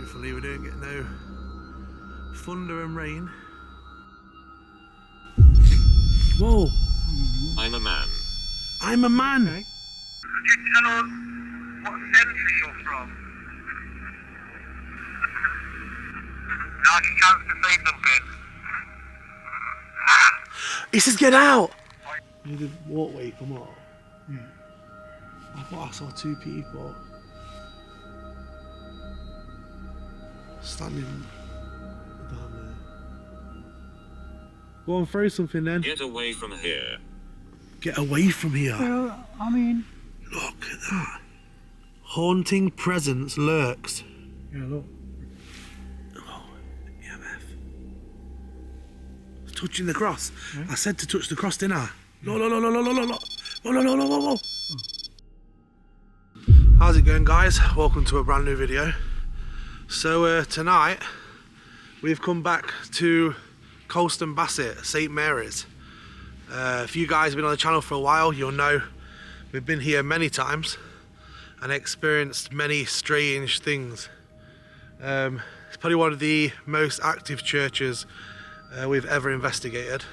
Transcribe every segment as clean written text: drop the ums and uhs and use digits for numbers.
Hopefully we don't get no thunder and rain. Whoa! I'm a man. I'm a man! Okay. Could you tell us what century you're from? Now's your chance to say something. He says get out! Did the walkway come up? Yeah. I thought I saw two people standing down there. Go on, throw something then. Get away from here. Get away from here. Well, I mean, Look at that. Haunting presence lurks. yeah, look. Oh, EMF. Touching the cross. Yeah. I said to touch the cross, didn't I? No. How's it going, guys? Welcome to a brand new video. So tonight we've come back to Colston Bassett, St Mary's. If you guys have been on the channel for a while, you'll know we've been here many times and experienced many strange things. It's probably one of the most active churches we've ever investigated.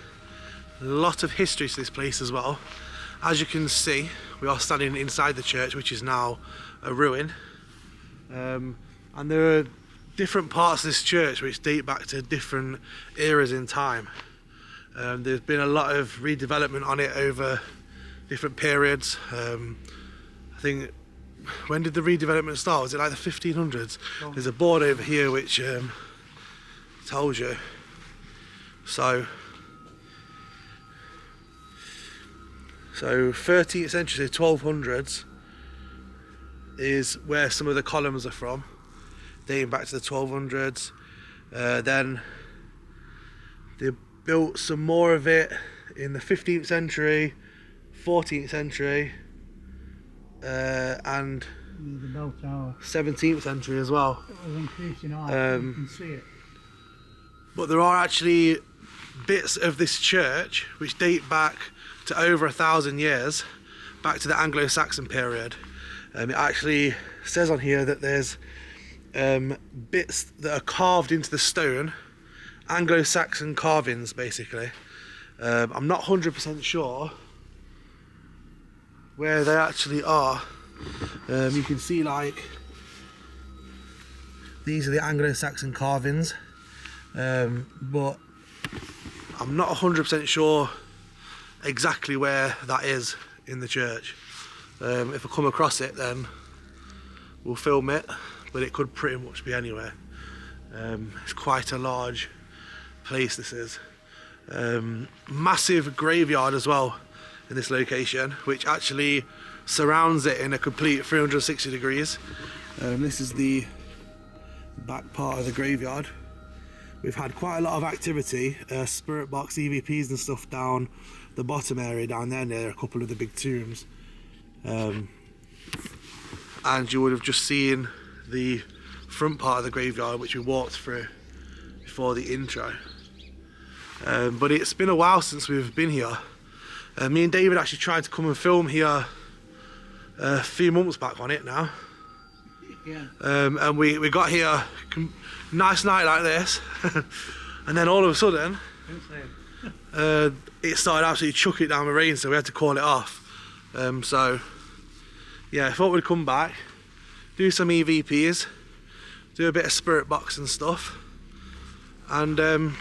A lot of history to this place as well. As you can see, we are standing inside the church, which is now a ruin. And there are different parts of this church which date back to different eras in time. There's been a lot of redevelopment on it over different periods. I think, when did the redevelopment start? Was it like the 1500s? Oh. There's a board over here which tells you. So 13th century, so 1200s is where some of the columns are from, dating back to the 1200s. Then they built some more of it in the 15th century, 14th century, and The bell tower. 17th century as well. It was increasing height. You can see it. But there are actually bits of this church which date back to over 1,000 years, back to the Anglo-Saxon period. It actually says on here that there's bits that are carved into the stone, Anglo-Saxon carvings basically. I'm not 100% sure where they actually are. You can see like these are the Anglo-Saxon carvings, but I'm not 100% sure exactly where that is in the church. If I come across it, then we'll film it, but it could pretty much be anywhere. It's quite a large place, this is. Massive graveyard as well in this location, which actually surrounds it in a complete 360 degrees. This is the back part of the graveyard. We've had quite a lot of activity, spirit box EVPs and stuff down the bottom area down there near a couple of the big tombs. And you would have just seen the front part of the graveyard which we walked through before the intro. But it's been a while since we've been here. Me and David actually tried to come and film here a few months back on it now. Yeah. And we got here, nice night like this, and then all of a sudden it started absolutely chucking down with rain, so we had to call it off. So yeah, I thought we'd come back, do some EVPs, do a bit of spirit box and stuff, and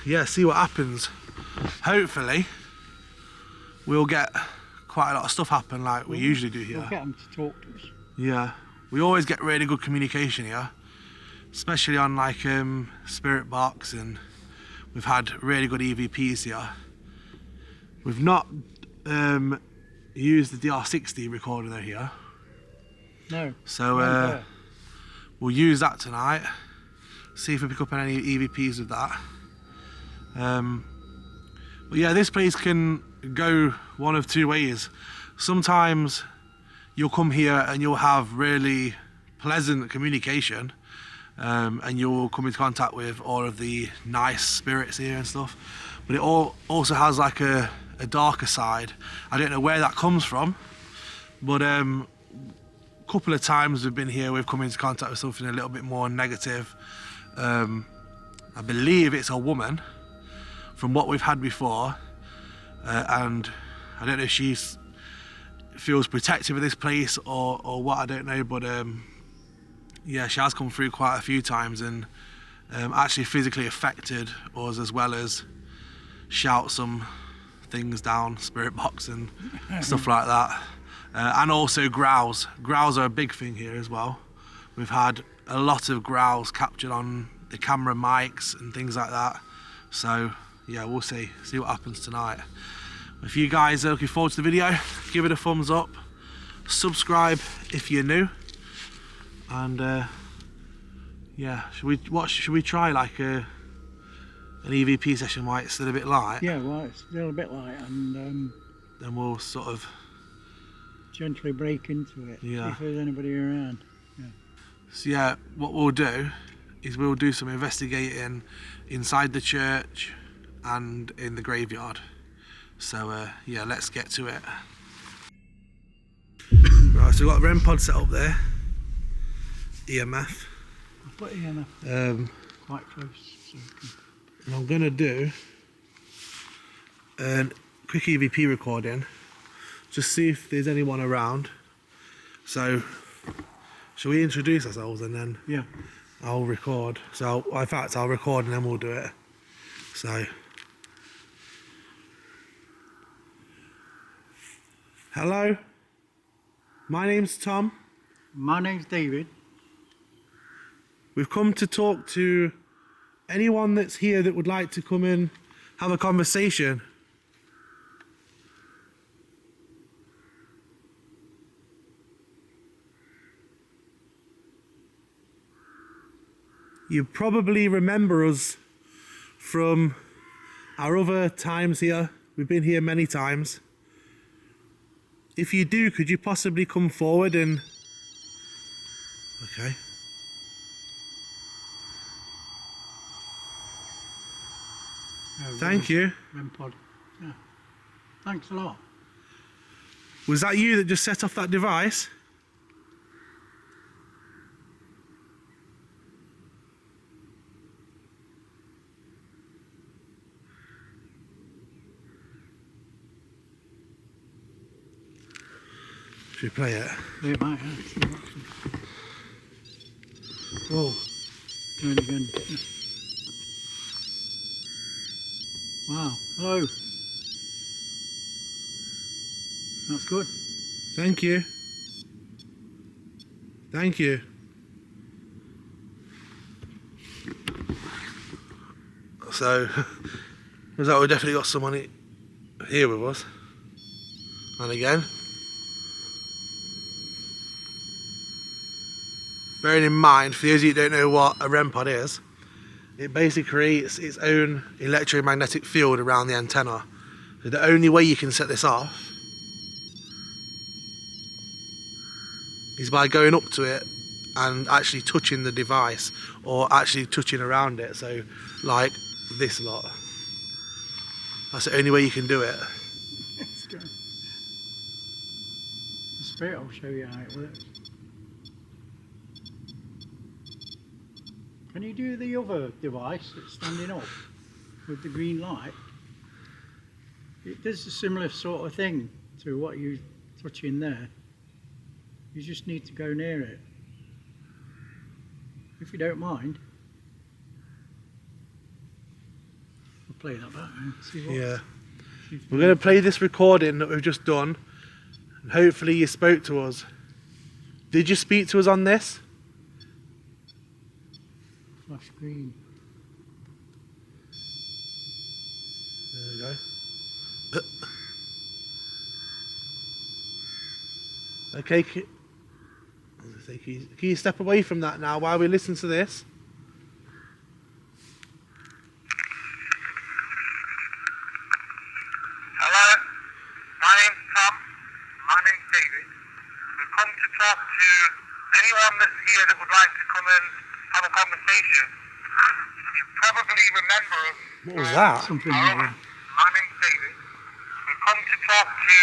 yeah, see what happens. Hopefully we'll get quite a lot of stuff happen like we usually do here. We'll get them to talk to us. Yeah, we always get really good communication here, especially on like spirit box, and we've had really good EVPs here. We've not used the DR60 recorder though here, No. so we'll use that tonight, see if we pick up any EVPs with that. But yeah, this place can go one of two ways. Sometimes you'll come here and you'll have really pleasant communication, and you'll come into contact with all of the nice spirits here and stuff, but it also has like a darker side. I don't know where that comes from, but couple of times we've been here, we've come into contact with something a little bit more negative. I believe it's a woman from what we've had before, and I don't know if she feels protective of this place or what, I don't know, but yeah, she has come through quite a few times and actually physically affected us, as well as shout some things down spirit box and stuff like that, and also growls. Growls are a big thing here as well. We've had a lot of growls captured on the camera mics and things like that, so yeah, we'll see what happens tonight. If you guys are looking forward to the video, give it a thumbs up, subscribe if you're new, and yeah, should we try like an EVP session while it's still a bit light? Yeah, well, it's still a bit light, and then we'll sort of gently break into it. Yeah. See if there's anybody around. Yeah. So yeah, what we'll do is we'll do some investigating inside the church and in the graveyard. So yeah, let's get to it. Right, so we've got a REM pod set up there. EMF. I'll put EMF quite close. So and I'm gonna do a quick EVP recording, just see if there's anyone around. So, shall we introduce ourselves and then yeah, I'll record. So, in fact, I'll record and then we'll do it. So, hello, my name's Tom. my name's David. We've come to talk to anyone that's here that would like to come and have a conversation. You probably remember us from our other times here. We've been here many times. If you do, could you possibly come forward and... Okay. Thank you. REM pod. Yeah. Thanks a lot. Was that you that just set off that device? Should we play it? Yeah, it might, yeah. Whoa. Doing it again. Yeah. Wow. Hello. That's good. Thank you. Thank you. So, looks like we've definitely got someone here with us. And again. Bearing in mind, for those of you who don't know what a REM pod is, it basically creates its own electromagnetic field around the antenna. So the only way you can set this off is by going up to it and actually touching the device, or actually touching around it. So like this lot. That's the only way you can do it. It's good. The spirit will show you how it works. Can you do the other device that's standing up with the green light? It does a similar sort of thing to what you touch in there. You just need to go near it. If you don't mind. I'll play that back and see what. Yeah. We're going to play this recording that we've just done, and hopefully you spoke to us. Did you speak to us on this? Flash green. There we go. Okay, can you step away from that now while we listen to this? Hello, my name's Tom. My name's David. We've come to talk to anyone that's here that would like to come and have a conversation. You probably remember us. What was that? Something Hello, like that. my name's David. We've come to talk to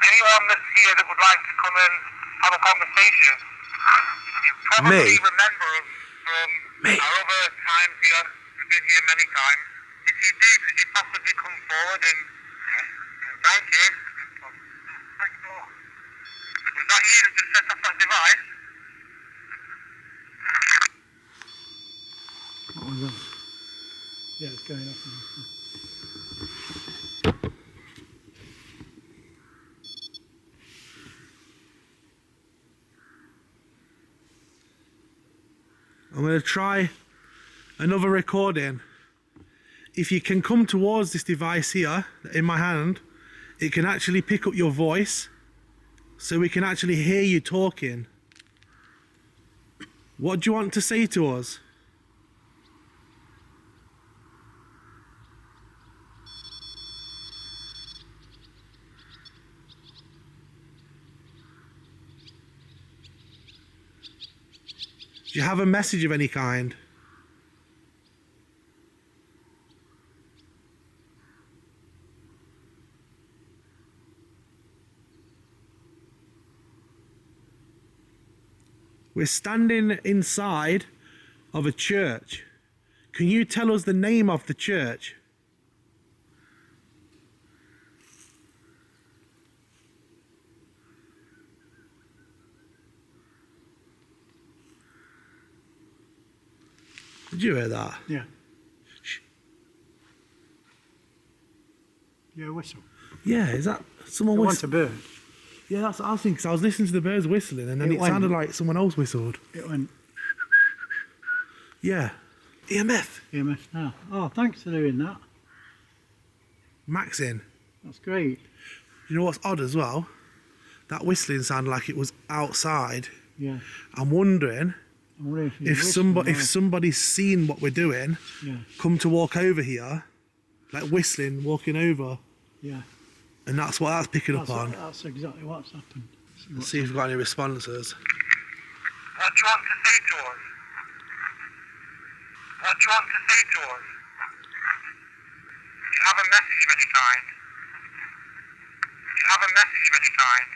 anyone that's here that would like to come and have a conversation. You probably Me? remember us from Me? our other times here. We've been here many times. If you do, could you possibly come forward and thank you? Was that you that just set off that device? What was that? Yeah, it's going off now. I'm going to try another recording. If you can come towards this device here in my hand, it can actually pick up your voice, so we can actually hear you talking. What do you want to say to us? Do you have a message of any kind? We're standing inside of a church. Can you tell us the name of the church? Did you hear that? Yeah. Yeah, whistle. Yeah, is that someone I want a whistling? bird. Yeah, that's what I was thinking, 'cause I was listening to the birds whistling and then It it went. sounded like someone else whistled. It went Yeah. EMF. EMF now. Oh, thanks for doing that. Max in. That's great. You know what's odd as well? That whistling sounded like it was outside. Yeah. I'm wondering I wonder if, if somebody's seen what we're doing, Yeah, come to walk over here, like whistling, walking over, yeah. and that's what that's picking up on. That's exactly what's happened. Let's see if we've got any responses. What do you want to say to us? What do you want to say to us? Do you have a message of any kind? Do you have a message of any kind?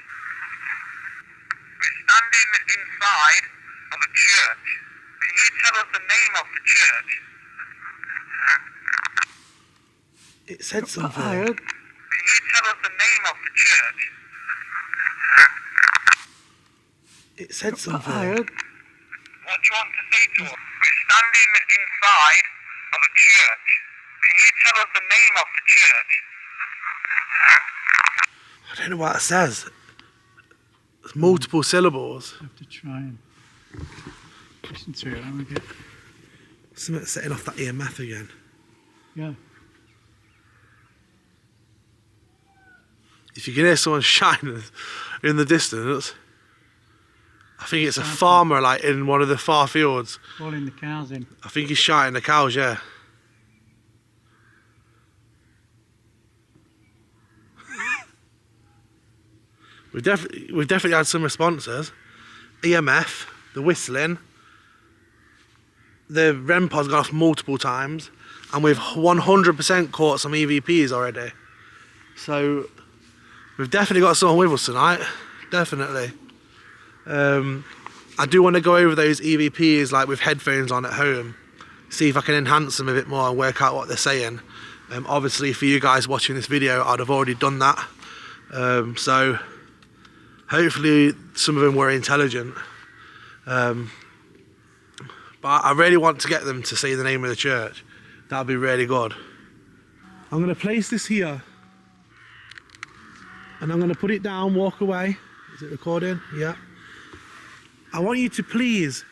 We're standing inside of a church. Can you tell us the name of the church? It said I something. heard. Can you tell us the name of the church? It said I something. heard. What do you want to say to us? We're standing inside of a church. Can you tell us the name of the church? I don't know what it says. It's multiple syllables. I have to try and listen to it. Let me get. Something setting off that EMF again. Yeah. If you can hear someone shining in the distance, I think it's a farmer like in one of the far fields. Calling the cows in. I think he's shining the cows, yeah. We've definitely had some responses. EMF, the whistling, the REM pod's gone off multiple times, and we've 100% caught some EVPs already. So we've definitely got someone with us tonight, definitely. I do want to go over those EVPs like with headphones on at home, see if I can enhance them a bit more and work out what they're saying. Obviously for you guys watching this video, I'd have already done that. So hopefully some of them were intelligent. But I really want to get them to say the name of the church. That'd be really good. I'm going to place this here. And I'm going to put it down, walk away. Is it recording? Yeah. I want you to please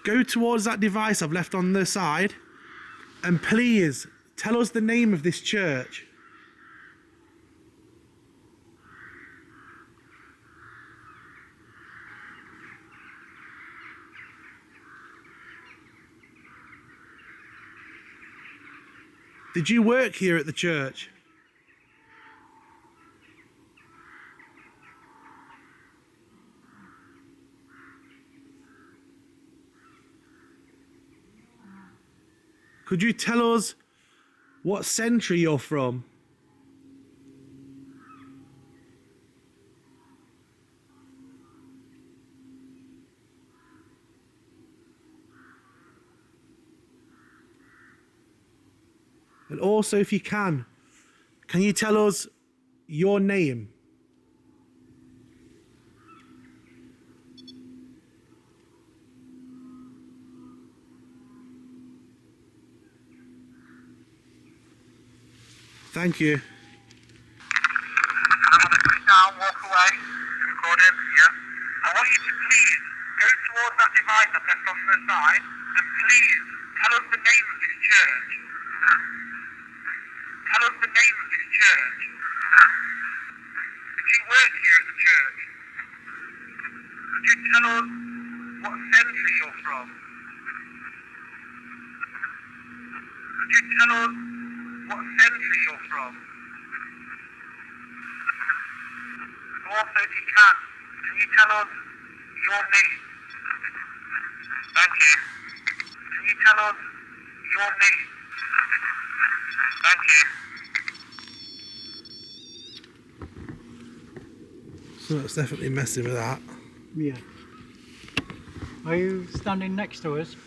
go towards that device I've left on the side and please tell us the name of this church. Did you work here at the church? Could you tell us what century you're from? And also, if you can you tell us your name? Thank you. I'm going to sit down, walk away, recording, yeah. I want you to please go towards that device I pressed on the side, and please tell us the name of this church. Tell us the name of this church. Did you work here at the church? Could you tell us what century you're from? Could you tell us what century you're from? Also, if you can you tell us your name? Thank you. Can you tell us your name? Thank you. So it's definitely messing with that. Yeah. Are you standing next to us?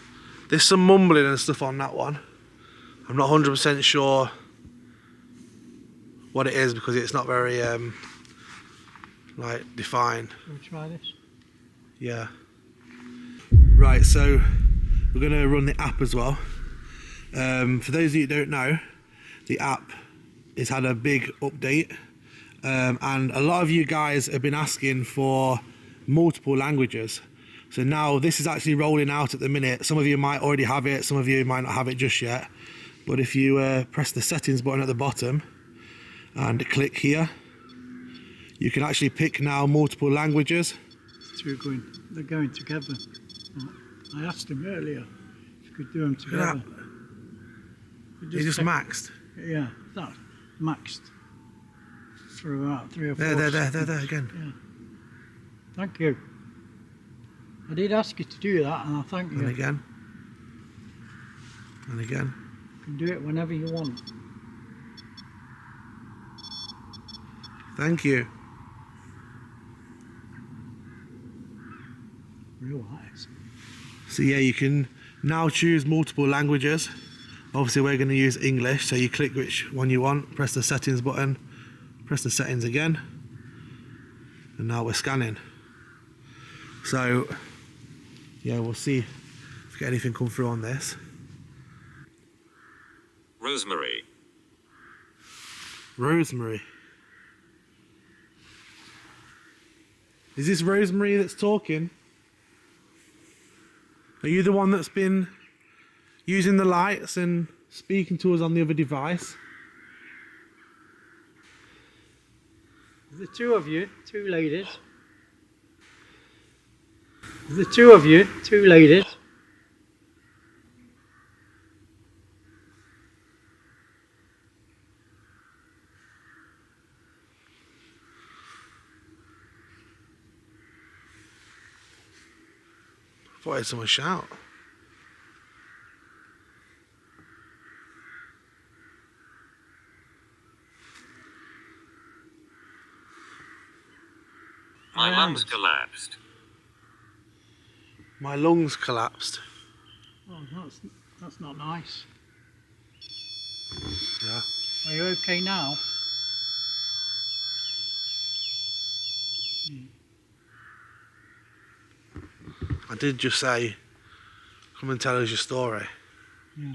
There's some mumbling and stuff on that one. I'm not 100% sure what it is because it's not very like defined. We'll try this. Yeah. Right, so we're going to run the app as well. For those of you who don't know, the app has had a big update, and a lot of you guys have been asking for multiple languages. So now this is actually rolling out at the minute. Some of you might already have it, some of you might not have it just yet. But if you press the settings button at the bottom and click here, you can actually pick now multiple languages. They're going together. I asked him earlier if you could do them together. You just maxed. Yeah, that maxed for about 3 or 4. There again. Yeah. Thank you. I did ask you to do that, and I thank you. And again. And again. You can do it whenever you want. Thank you. Real eyes. So yeah, you can now choose multiple languages. Obviously we're going to use English, so you click which one you want, press the settings button, press the settings again, and now we're scanning. So yeah, we'll see if we get anything come through on this. Rosemary. Rosemary. Is this Rosemary that's talking? Are you the one that's been using the lights and speaking to us on the other device? The two of you, 2 ladies. The 2 of you, 2 ladies. I thought I heard someone shout. My lungs collapsed. My lungs collapsed. Oh, that's not nice. Yeah. Are you okay now? I did just say, come and tell us your story. Yeah.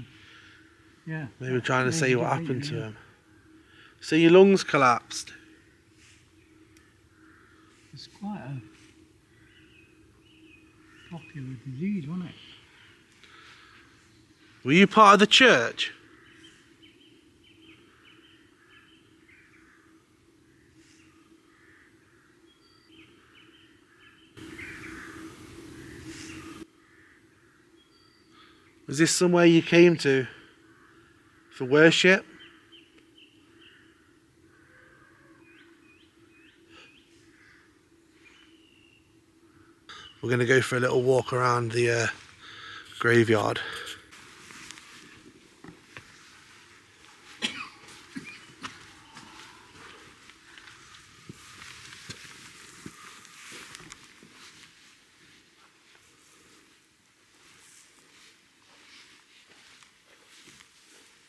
Yeah. Maybe trying to say what happened to him. So your lungs collapsed. It's quite a popular disease, wasn't it? Were you part of the church? Was this somewhere you came to for worship? We're going to go for a little walk around the graveyard.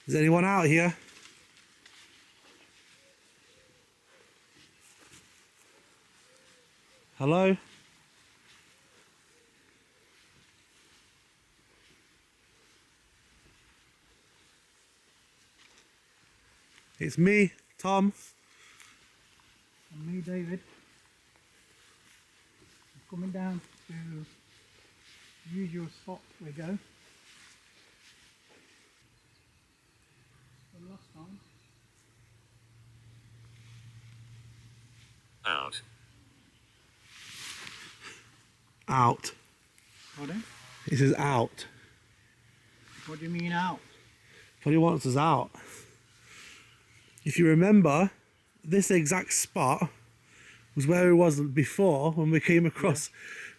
Is anyone out here? Hello? It's me, Tom. And me, David. I'm coming down to the usual spot we go. From last time. Out. Out. Pardon? He says out. What do you mean out? But he wants us out. If you remember, this exact spot was where it was before when we came across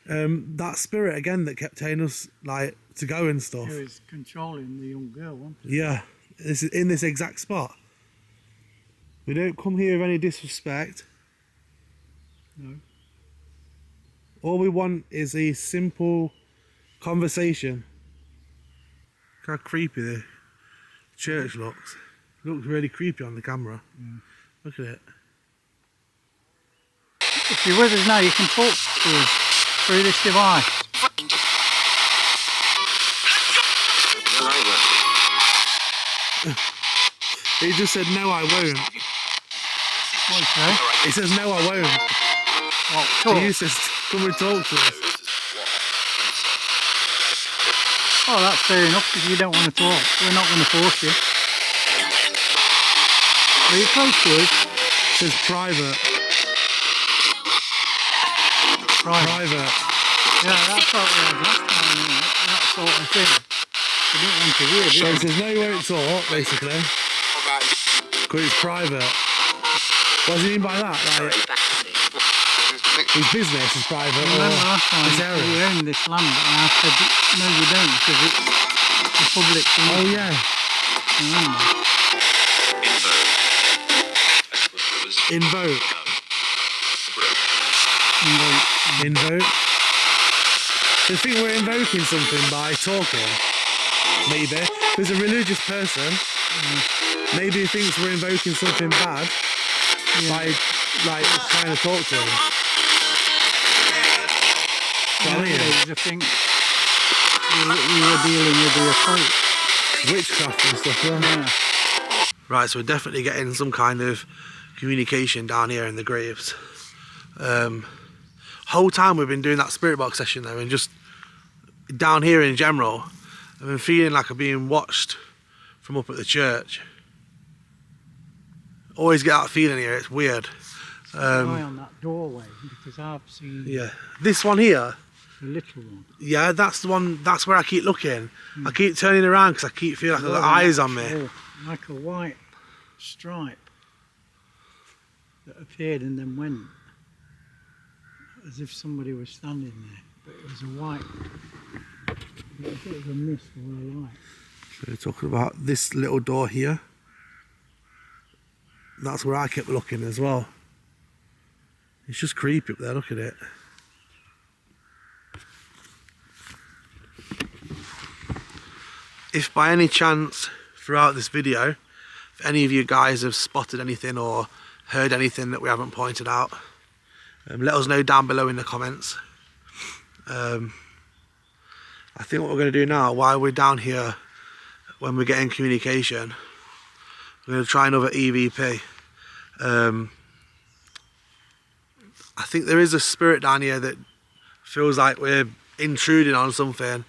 that spirit again that kept telling us like to go and stuff. He was controlling the young girl, wasn't Yeah, this is in this exact spot. We don't come here with any disrespect. he? No. All we want is a simple conversation. Look how creepy the church looks. It looks really creepy on the camera. Yeah. Look at it. If you're with us now, you can talk to us through this device. No, I won't. He just said no, I won't. What do you say? He says no, I won't. What, talk? He says come and talk to us. Oh, that's fair enough. If you don't want to talk, we're not going to force you. Are you close to us? It says private. Right. Private. Yeah, that's what we had last time, you know, that sort of thing. We didn't want to hear, So did he we? says no, you won't talk, basically. Because it's private. What does he mean by that? Like, his business is private Remember or last time his we area? owned this land and I said, no you don't, because it's the public thing. Oh yeah. Remember? Invoke. And Invoke. So I think we're invoking something by talking. Maybe. If he's a religious person, maybe he thinks we're invoking something bad by like trying to talk to him. nowadays I think we were dealing with the occult. Witchcraft and stuff, yeah. Yeah. Right, so we're definitely getting some kind of communication down here in the graves. Whole time we've been doing that spirit box session though, and just down here in general, I've been feeling like I'm being watched from up at the church. Always get that feeling here, it's weird. Keep an eye on that doorway because I've seen Yeah, this one here, the little one. yeah, that's the one, that's where I keep looking. I keep turning around because I keep feeling like I've got eyes on me. Oh, like a white stripe that appeared and then went, as if somebody was standing there, but it was a white, it was a bit of a mist or a light. So we're talking about this little door here. That's where I kept looking as well. It's just creepy up there, look at it. If by any chance throughout this video, if any of you guys have spotted anything or heard anything that we haven't pointed out, let us know down below in the comments. I think what we're going to do now, while we're down here, when we're getting communication, we're going to try another EVP. I think there is a spirit down here that feels like we're intruding on something.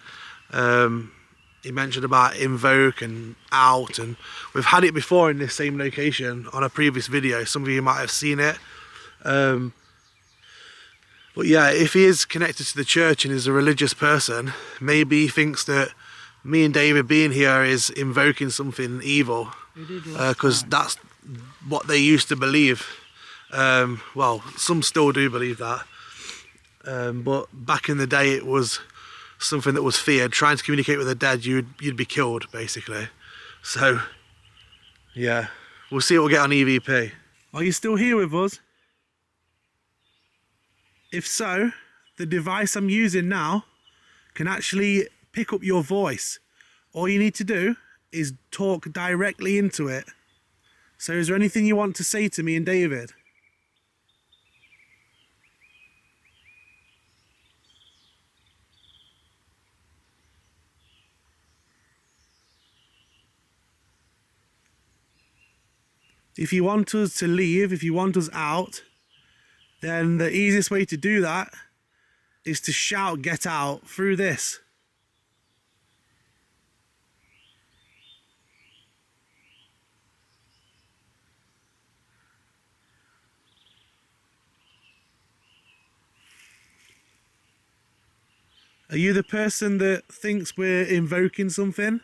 He mentioned about invoke and out, and we've had it before in this same location on a previous video. Some of you might have seen it. But yeah, if he is connected to the church and is a religious person, maybe he thinks that me and David being here is invoking something evil, because that's what they used to believe. Well, some still do believe that, but back in the day it was something that was feared. Trying to communicate with the dead, you'd be killed basically. So yeah, we'll see what we get on EVP. Are you still here with us? If so, the device I'm using now can actually pick up your voice. All you need to do is talk directly into it. So is there anything you want to say to me and David? If you want us to leave, if you want us out, then the easiest way to do that is to shout "get out" through this. Are you the person that thinks we're invoking something?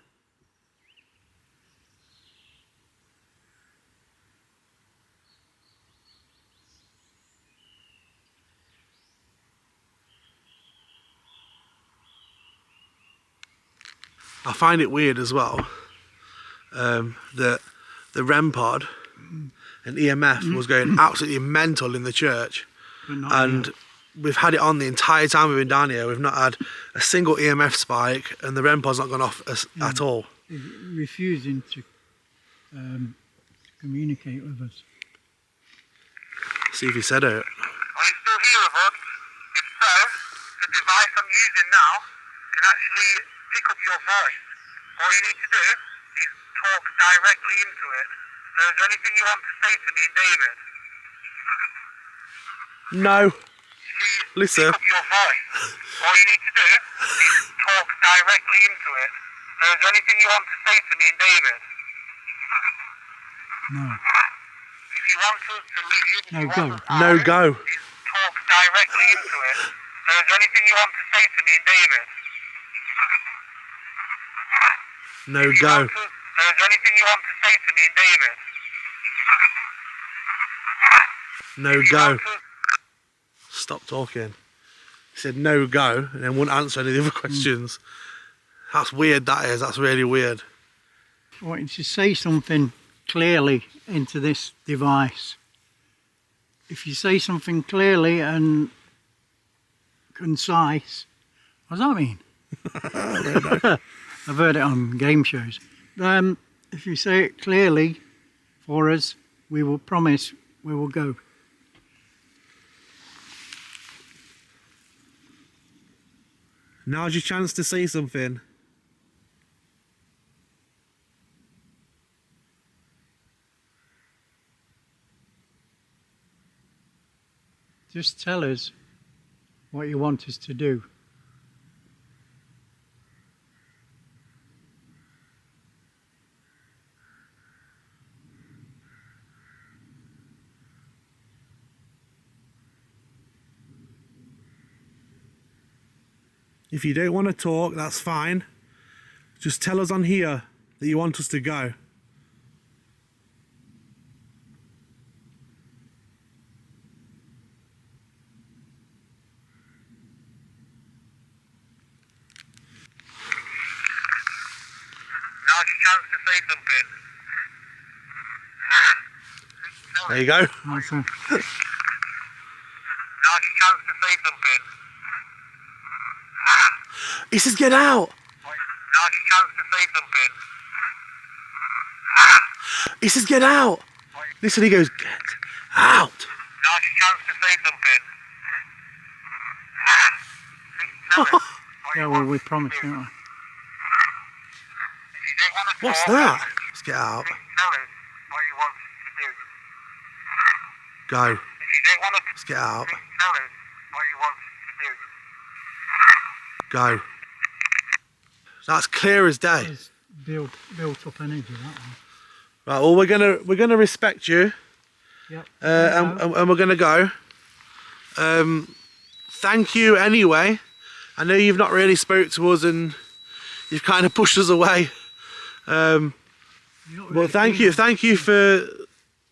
I find it weird as well that the REM pod and EMF was going absolutely mental in the church, and we've had it on the entire time we've been down here. We've not had a single EMF spike, and the REM pod's not gone off at all. Refusing to communicate with us. See if he said it. Are you still here with us? If so, the device I'm using now can actually pick up your voice. All you need to do is talk directly into it. So is there anything you want to say to me and David? No. Please Listen. pick up your voice. All you need to do is talk directly into it. So is there anything you want to say to me and David? No. If you want us to leave, No, go. No go. talk directly into it. So is there anything you want to say to me and David? No go. So is there anything you want to say to me and David? No go. Stop talking. He said no go and then wouldn't answer any of the other questions. That's weird, that is. That's really weird. I want you to say something clearly into this device. If you say something clearly and concise, what does that mean? I don't know. I've heard it on game shows. If you say it clearly for us, we will promise we will go. Now's your chance to say something. Just tell us what you want us to do. If you don't want to talk, that's fine. Just tell us on here that you want us to go. Now's your chance to say something. There you go. That's a, Now's your chance to say something. He says get out. Now's your chance to say something. He says get out. Listen, he goes get out. Now's your chance to say something. Tell us what yeah, you well, want we to promised, do. don't we? If you don't want to What's talk, that? Let's get out. Tell us what you want to do. Go. If you don't want to Let's get out. tell us what you want to do. Go. That's clear as day. It's built up energy, that one. Right. Well, we're gonna respect you, Yep. and we're gonna go. Thank you anyway. I know you've not really spoke to us and you've kind of pushed us away. But thank you for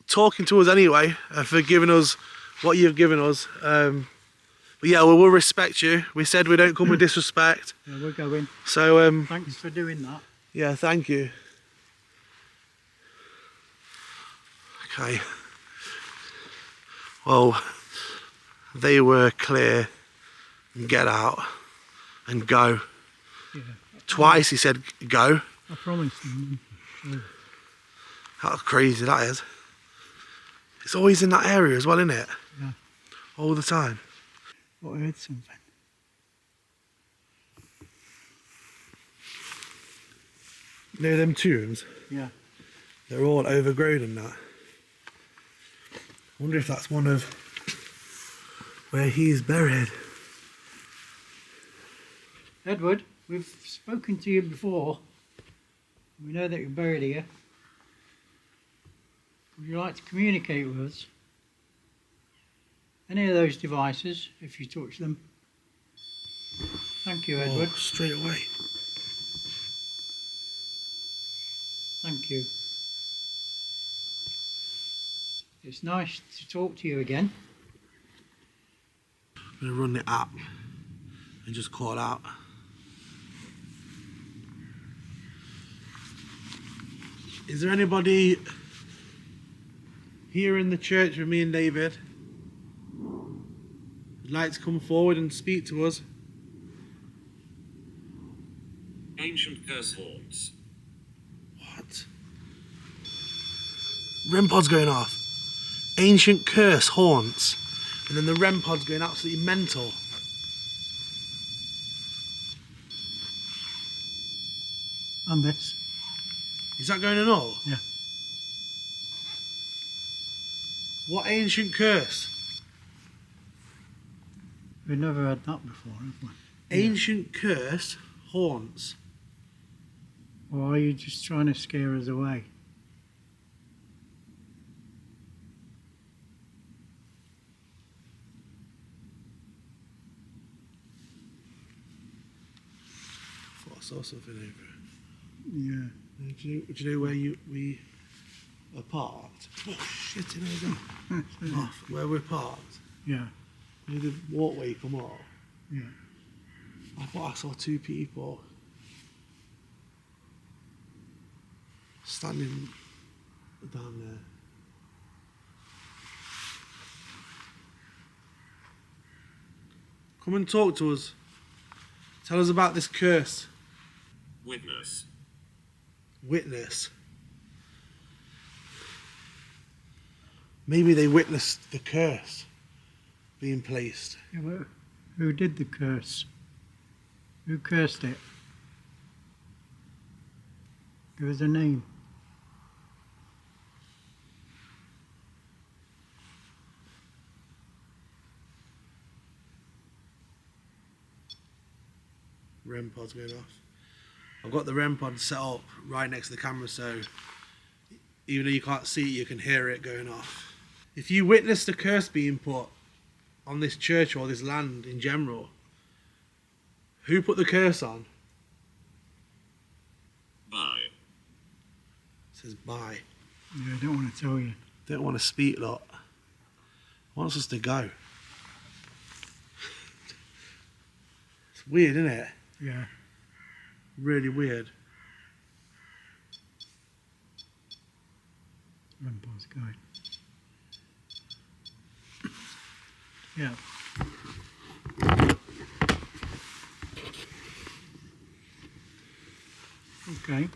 talking to us anyway, and for giving us what you've given us. But yeah, we will respect you. We said we don't come with disrespect. Yeah, we're going. So Thanks for doing that. yeah, thank you. Okay. Well, they were clear. Get out and go. Yeah. Twice he said go. I promised them. That's crazy, that is. It's always in that area as well, isn't it? Yeah. All the time. But I heard something. Near them tombs, Yeah. they're all overgrown and that. I wonder if that's one of where he's buried. Edward, we've spoken to you before. We know that you're buried here. Would you like to communicate with us? Any of those devices, if you touch them. Thank you, Edward. Oh, straight away. Thank you. It's nice to talk to you again. I'm going to run the app and just call out. Is there anybody here in the church with me and David who'd like to come forward and speak to us? Ancient curse haunts. What? REM pod's going off. Ancient curse haunts. And then the REM pod's going absolutely mental. And this. Is that going on all? Yeah. What ancient curse? We've never had that before, have we? Ancient curse haunts. Or are you just trying to scare us away? I thought I saw something over it. Yeah. Do you know where we are parked? Oh shit, you know, off where we're parked. Yeah. You know the walkway you come up? Yeah. I thought I saw two people standing down there. Come and talk to us. Tell us about this curse. Witness. Witness. Maybe they witnessed the curse being placed. Yeah, but who did the curse? Who cursed it? Give us a name. REM pod's going off. I've got the REM pod set up right next to the camera, so even though you can't see it, you can hear it going off. If you witnessed a curse being put on this church or this land in general, who put the curse on? Bye. It says bye. Yeah, I don't want to tell you. Don't want to speak, lot. Wants us to go. It's weird, isn't it? Yeah. Really weird. Rampol's going. Yeah. Okay.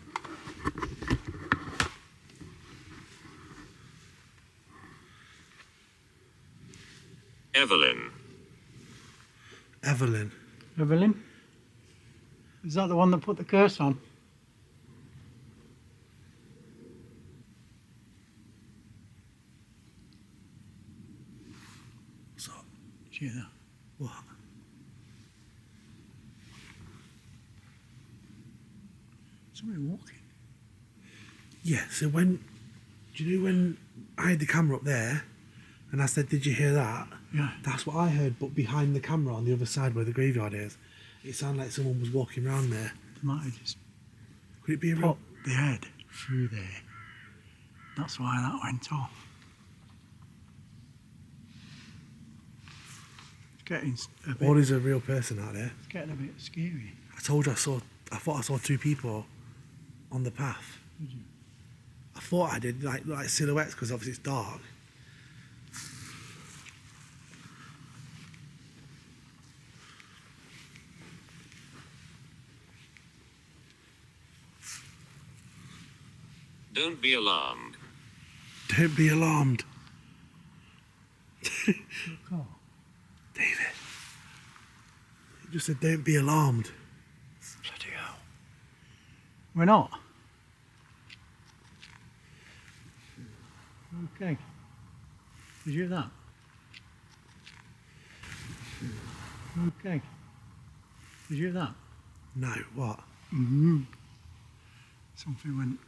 Evelyn. Evelyn. Evelyn? Is that the one that put the curse on? So, Did you hear that? what? Somebody walking. Yeah, so do you know when I had the camera up there and I said, did you hear that? Yeah. That's what I heard, but behind the camera on the other side where the graveyard is, it sounded like someone was walking around there. They might have just Could it be a real... popped the head through there. That's why that went off. It's getting a bit, Or is a real person out there? it's getting a bit scary. I told you I thought I saw two people on the path. Did you? I thought I did, like silhouettes, because obviously it's dark. Don't be alarmed. Don't be alarmed. Oh, David. He just said, don't be alarmed. bloody hell. We're not. Okay. Did you hear that? Okay. Did you hear that? No, what? Something went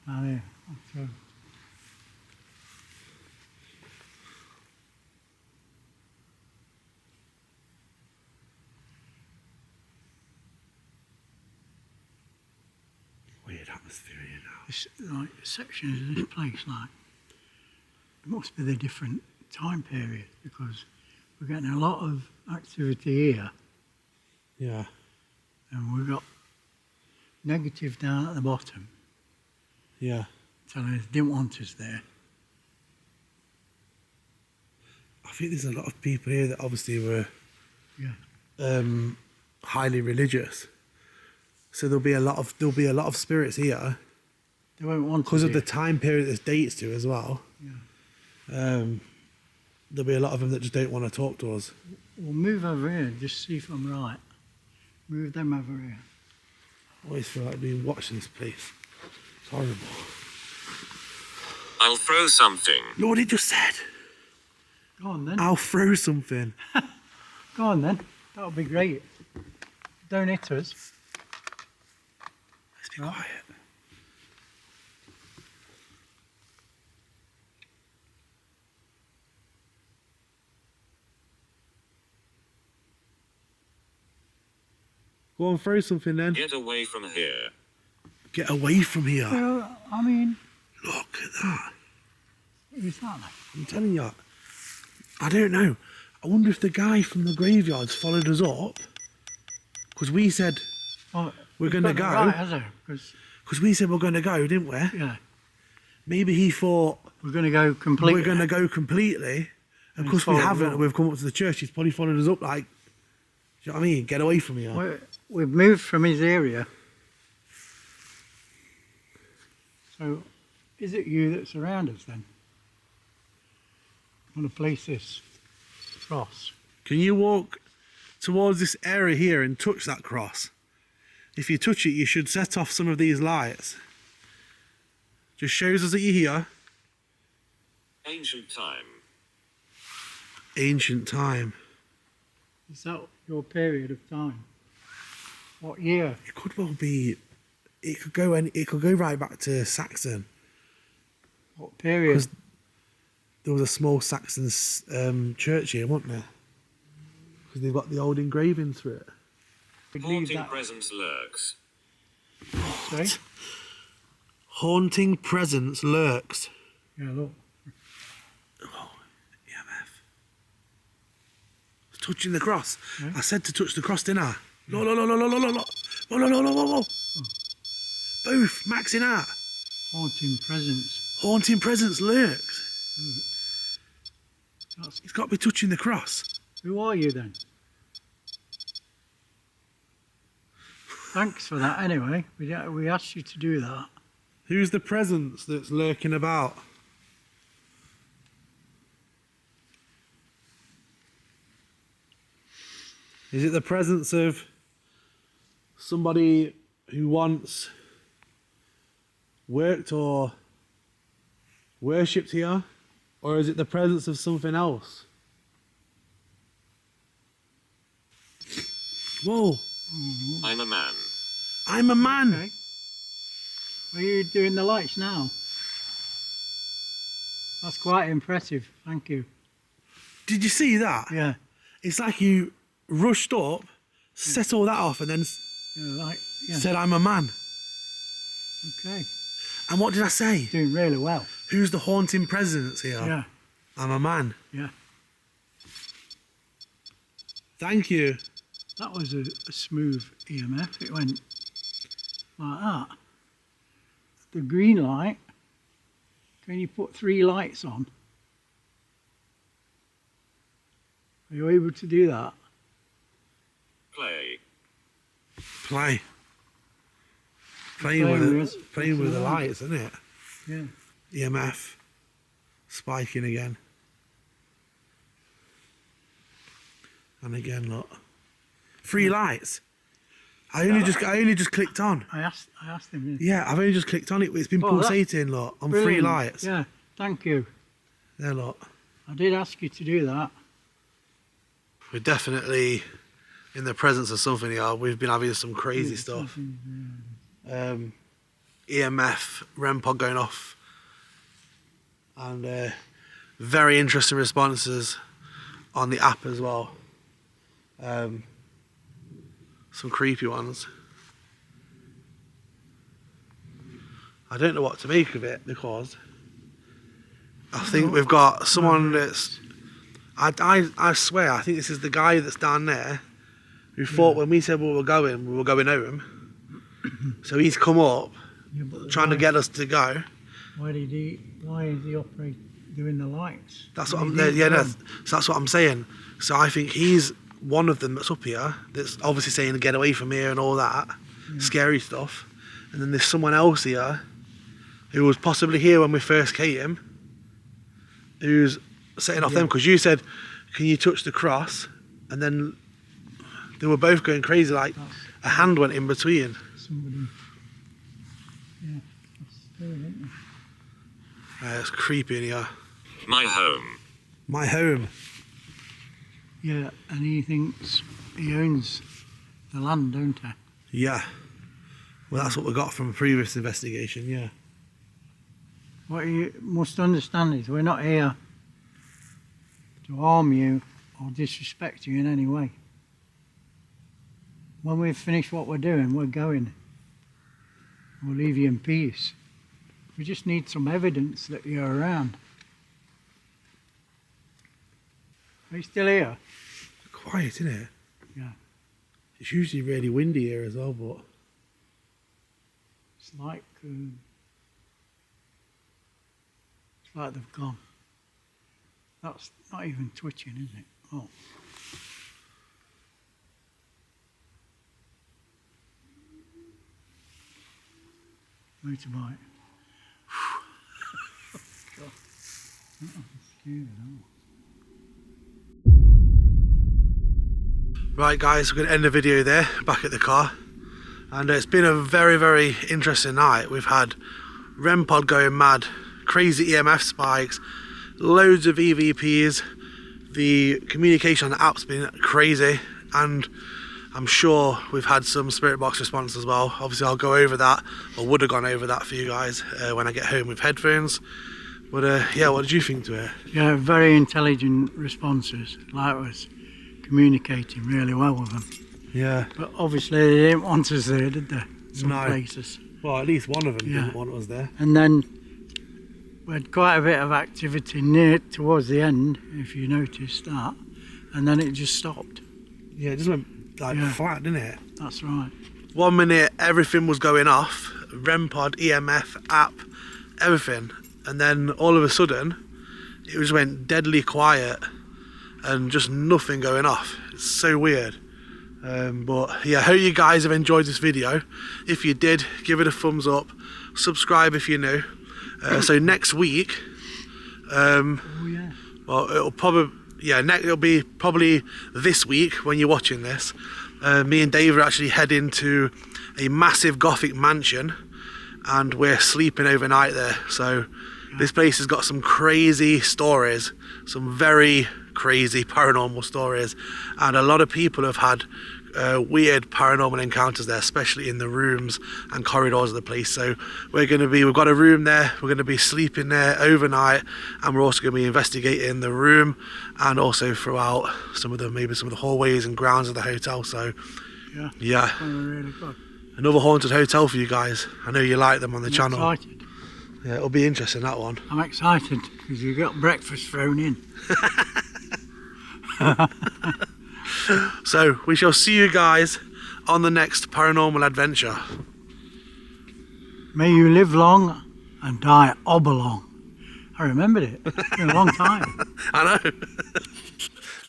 down here. So, Weird atmosphere here now. this, like, sections of this place, like, it must be the different time period because we're getting a lot of activity here Yeah. and we've got negative down at the bottom Yeah. telling us they didn't want us there. I think there's a lot of people here that obviously were Yeah. highly religious. So there'll be a lot of spirits here They won't want because us of the here. time period this dates to as well. Yeah. There'll be a lot of them that just don't want to talk to us. We'll move over here and just see if I'm right. Move them over here. I always feel like being watching this place. It's horrible. I'll throw something. Look what he just said. Go on then. I'll throw something. Go on then. That'll be great. Don't hit us. Let's be quiet. Go on, throw something then. Get away from here. Get away from here. Well, I mean, Look at that. who's that then? I'm telling you. I don't know. I wonder if the guy from the graveyards followed us up. Because we said Well, we're you've going to got it go. Right, has it? Because, Because we said we're going to go, didn't we? yeah, Maybe he thought we're going to go completely. we're going to go completely. And And because we followed haven't, us up. we've come up to the church. He's probably followed us up like, do you know what I mean? Get away from here. We've moved from his area. So, is it you that's around us then? I want to place this cross. Can you walk towards this area here and touch that cross? If you touch it, you should set off some of these lights. Just shows us that you're here. Ancient time. Ancient time. Is that your period of time? What year? It could well be. It could go right back to Saxon. What period? Because there was a small Saxon church here, wasn't there? Because they've got the old engravings for it. We'd leave Haunting that. presence lurks. Sorry? Haunting presence lurks. Yeah, look. EMF. It's touching the cross. Yeah. I said to touch the cross, didn't I? No, no, no, no, no, no, no, no. Whoa, no, no, no, no, no. Both, maxing out. Haunting presence. Haunting presence lurks. That's, He's got to be touching the cross. who are you then? Thanks for that anyway. We asked you to do that. Who's the presence that's lurking about? Is it the presence of somebody who once worked or worshipped here? Or is it the presence of something else? Whoa, I'm a man. I'm a man. Okay. Are you doing the lights now? That's quite impressive. Thank you. Did you see that? Yeah. It's like you rushed up, set all that off, and then Yeah. said, I'm a man. Okay. And what did I say? Doing really well. Who's the haunting presence here? Yeah. I'm a man. Yeah. Thank you. That was a smooth EMF. It went like that. The green light. Can you put 3 lights on? Are you able to do that? Play. Play. playing with the lights, isn't it? Yeah. EMF spiking again. And again, look. 3 lights. I only just clicked on. I asked him. Yeah, I've only just clicked on it. It's been pulsating, look, on 3 lights. Yeah, thank you. There, look. I did ask you to do that. We're definitely in the presence of something here. We've been having some crazy stuff. EMF, REM pod going off. And very interesting responses on the app as well. Some creepy ones. I don't know what to make of it because I think we've got someone that's... I swear, I think this is the guy that's down there who thought when we said we were going home. So he's come up trying to get us to go. Why is he doing the lights? That's what so that's what I'm saying. So I think he's one of them that's up here that's obviously saying to get away from here and all that scary stuff. And then there's someone else here who was possibly here when we first came, who's setting off them, because you said, can you touch the cross? And then they were both going crazy, like a hand went in between. Somebody, that's scary, isn't it? It's creepy in here. My home. My home. Yeah, and he thinks he owns the land, don't he? Yeah. Well, that's what we got from a previous investigation, yeah. What you must understand is we're not here to harm you or disrespect you in any way. When we've finished what we're doing, we're going. We'll leave you in peace. We just need some evidence that you're around. Are you still here? Quiet, isn't it? Yeah. It's usually really windy here as well, but... It's like they've gone. That's not even twitching, is it? Oh. Motorbike. God. I'm scared now. Right guys, we're going to end the video there, back at the car. And it's been a very, very interesting night. We've had REM pod going mad, crazy EMF spikes, loads of EVPs. The communication on the app's been crazy, and I'm sure we've had some spirit box response as well. Obviously I'll go over that, or would have gone over that for you guys when I get home with headphones. But yeah, what did you think to it? Yeah, very intelligent responses. Like was communicating really well with them. Yeah. But obviously they didn't want us there, did they? Some No. places. Well, at least one of them didn't want us there. And then we had quite a bit of activity near towards the end, if you noticed that. And then it just stopped. Yeah, it just went like flat, didn't it? That's right. 1 minute everything was going off, REM pod, EMF, app, everything. And then all of a sudden, it just went deadly quiet and just nothing going off. It's so weird. But yeah, I hope you guys have enjoyed this video. If you did, give it a thumbs up, subscribe if you're new. So next week, well, it'll probably, it'll be probably this week when you're watching this. Me and Dave are actually heading to a massive Gothic mansion, and we're sleeping overnight there. So this place has got some crazy stories, some very crazy paranormal stories, and a lot of people have had weird paranormal encounters there, especially in the rooms and corridors of the place. So we've got a room there, we're going to be sleeping there overnight, and we're also going to be investigating the room and also throughout maybe some of the hallways and grounds of the hotel. So yeah, Really good. another haunted hotel for you guys. I know you like them on the I'm channel. excited. Yeah, it'll be interesting, that one. I'm excited because you got breakfast thrown in. So we shall see you guys on the next paranormal adventure. May you live long and die oblong. I remembered it. It's been a long time. I know.